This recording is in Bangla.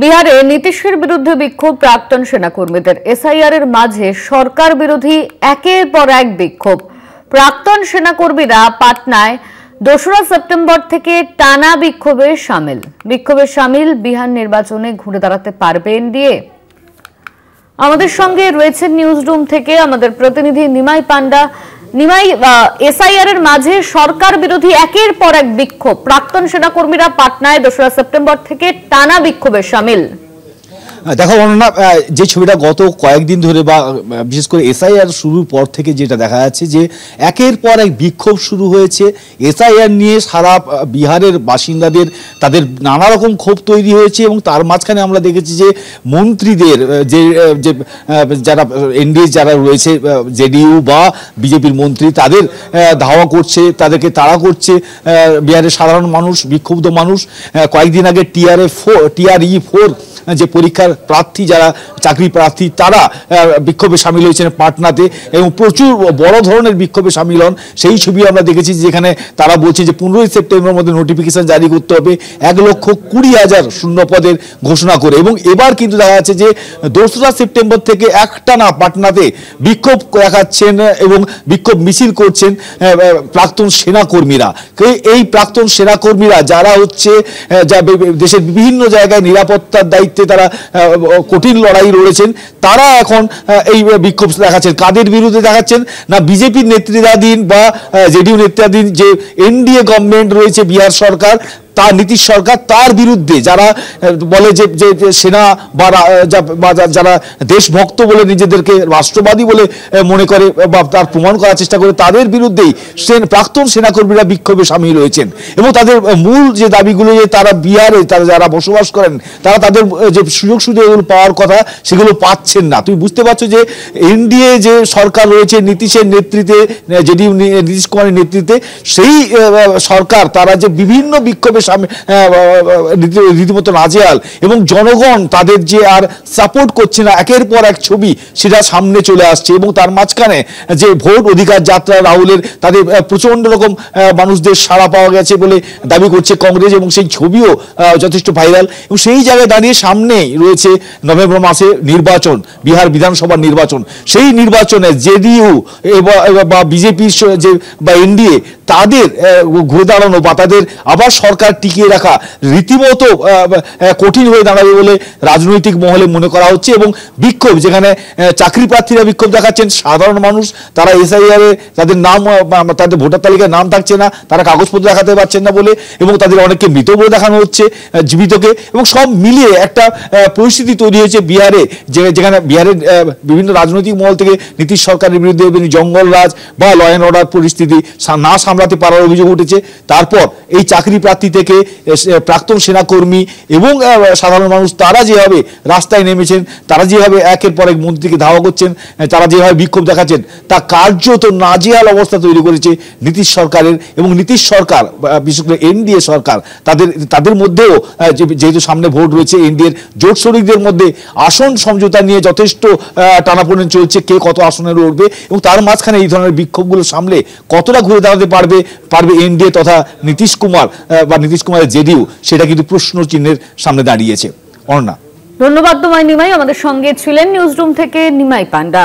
বিহারে নীতিশের বিরুদ্ধে বিক্ষোভ প্রাক্তন সেনাকর্মীদের। এসআইআর এর মাঝে সরকার বিরোধী একের পর এক বিক্ষোভ। প্রাক্তন সেনাকর্মীরা পাটনায় 2রা সেপ্টেম্বর থেকে টানা বিক্ষোভে সামিল। বিহার নির্বাচনে ঘুরে দাঁড়াতে পারবে এনডিএ। আমাদের সঙ্গে রয়েছে নিউজ রুম থেকে আমাদের প্রতিনিধি নিমাই পান্ডা। নিমাই, এসআইআর এর মাঝে সরকার বিরোধী একের পর এক বিক্ষোভ। প্রাক্তন সেনাকর্মীরা পাটনায় 2রা সেপ্টেম্বর থেকে টানা বিক্ষোভে সামিল। দেখো অনন্যা, যে ছবিটা গত কয়েকদিন ধরে বা বিশেষ করে এসআইআর শুরুর পর থেকে যেটা দেখা যাচ্ছে যে একের পর এক বিক্ষোভ শুরু হয়েছে এসআইআর নিয়ে। সারা বিহারের বাসিন্দাদের তাদের নানা রকম ক্ষোভ তৈরি হয়েছে এবং তার মাঝখানে আমরা দেখেছি যে মন্ত্রীদের যে যারা এনডিএ যারা রয়েছে জেডিইউ বা বিজেপির মন্ত্রী তাদের ধাওয়া করছে, তাদেরকে তাড়া করছে বিহারের সাধারণ মানুষ, বিক্ষুব্ধ মানুষ। কয়েকদিন আগে TRE-4 যে পরীক্ষার প্রার্থী, যারা চাকরি প্রার্থী, তারা বিক্ষোভে সামিল হয়েছেন পাটনাতে এবং প্রচুর বড় ধরনের বিক্ষোভে সামিল হন। সেই ছবি আমরা দেখেছি যেখানে তারা বলছে যে 15ই সেপ্টেম্বরের মধ্যে নোটিফিকেশন জারি করতে হবে 1,20,000 শূন্য পদের ঘোষণা করে। এবং এবার কিন্তু দেখা যাচ্ছে যে 2রা সেপ্টেম্বর থেকে একটানা পাটনাতে বিক্ষোভ দেখাচ্ছেন এবং বিক্ষোভ মিছিল করছেন প্রাক্তন সেনাকর্মীরা। এই প্রাক্তন সেনাকর্মীরা যারা হচ্ছে দেশের বিভিন্ন জায়গায় নিরাপত্তার দায়িত্বে তারা কঠিন লড়াই লড়েছেন, তারা এখন এই বিক্ষোভ দেখাচ্ছেন। কাদের বিরুদ্ধে দেখাচ্ছেন না, বিজেপির নেতৃত্বাধীন বা জেডিইউ নেতৃত্বাধীন যে এনডিএ গভর্নমেন্ট রয়েছে বিহার সরকার, তার নীতিশ সরকার, তার বিরুদ্ধে যারা বলে যে সেনা বা যারা দেশভক্ত বলে নিজেদেরকে রাষ্ট্রবাদী বলে মনে করে বা তার প্রমাণ করার চেষ্টা করে, তাদের বিরুদ্ধেই প্রাক্তন সেনাকর্মীরা বিক্ষোভে সামিল হয়েছেন। এবং তাদের মূল যে দাবিগুলো, যে তারা বিহারে তারা যারা বসবাস করেন তারা তাদের যে সুযোগ সুবিধাগুলো পাওয়ার কথা সেগুলো পাচ্ছেন না। তুমি বুঝতে পারছো যে এনডিএ যে সরকার রয়েছে নীতিশের নেতৃত্বে, জেডিইউ নীতিশ কুমারের নেতৃত্বে, সেই সরকার তারা যে বিভিন্ন বিক্ষোভে রীতিমতো নাজেহাল এবং জনগণ তাদের যে আর সাপোর্ট করছে না, একের পর এক ছবি সেটা সামনে চলে আসছে। এবং তার মাঝখানে যে ভোট অধিকার যাত্রা রাহুলের, তাদের প্রচন্ড রকম মানুষদের সাড়া পাওয়া গেছে বলে দাবি করছে কংগ্রেস এবং সেই ছবিও যথেষ্ট ভাইরাল। এবং সেই জায়গায় দাঁড়িয়ে সামনেই রয়েছে নভেম্বর মাসে নির্বাচন, বিহার বিধানসভার নির্বাচন। সেই নির্বাচনে জেডিইউ বা বিজেপির যে বা এনডিএ তাদের ঘুরে দাঁড়ানো বা তাদের আবার সরকার টিকিয়ে রাখা রীতিমতো কঠিন হয়ে দাঁড়াবে বলে রাজনৈতিক মহলে মনে করা হচ্ছে। এবং বিক্ষোভ, যেখানে চাকরি প্রার্থীরা বিক্ষোভ দেখাচ্ছেন, সাধারণ মানুষ তারা এসআইআর এ তাদের নাম, তাদের ভোটার তালিকায় নাম থাকছে না, তারা কাগজপত্র দেখাতে পারছেন না বলে, এবং তাদের অনেককে মৃত বলে দেখানো হচ্ছে, জীবিতকে। এবং সব মিলিয়ে একটা পরিস্থিতি তৈরি হয়েছে বিহারে, যেখানে বিহারের বিভিন্ন রাজনৈতিক মহল থেকে নীতিশ সরকারের বিরুদ্ধে জঙ্গল রাজ বা ল অ্যান্ড অর্ডার পরিস্থিতি না সামলাতে পারার অভিযোগ উঠেছে। তারপর এই চাকরি প্রার্থী থেকে প্রাক্তন সেনাকর্মী এবং সাধারণ মানুষ তারা যেভাবে রাস্তায় নেমেছেন, তারা যেভাবে একের পর এক মন্ত্রীকে ধাওয়া করছেন, তারা যেভাবে বিক্ষোভ দেখাচ্ছেন, তা কার্যত নাজেহাল অবস্থা তৈরি করেছে নীতিশ সরকারের। এবং নীতিশ সরকার, বিশেষ করে এনডিএ সরকার, তাদের মধ্যেও যেহেতু সামনে ভোট রয়েছে, এনডিএর জোট শরিকদের মধ্যে আসন সমঝোতা নিয়ে যথেষ্ট টানাপোড়েন চলছে, কে কত আসনে লড়বে। এবং তার মাঝখানে এই ধরনের বিক্ষোভগুলো সামলে কতটা ঘুরে দাঁড়াতে পারবে এনডিএ তথা নীতিশ কুমার বা নীতিশ কুমারের জেডিইউ, সেটা কিন্তু প্রশ্ন চিহ্নের সামনে দাঁড়িয়েছে। অনন্যা, ধন্যবাদ তোমায় নিমাই। আমাদের সঙ্গে ছিলেন নিউজ রুম থেকে নিমাই পান্ডা।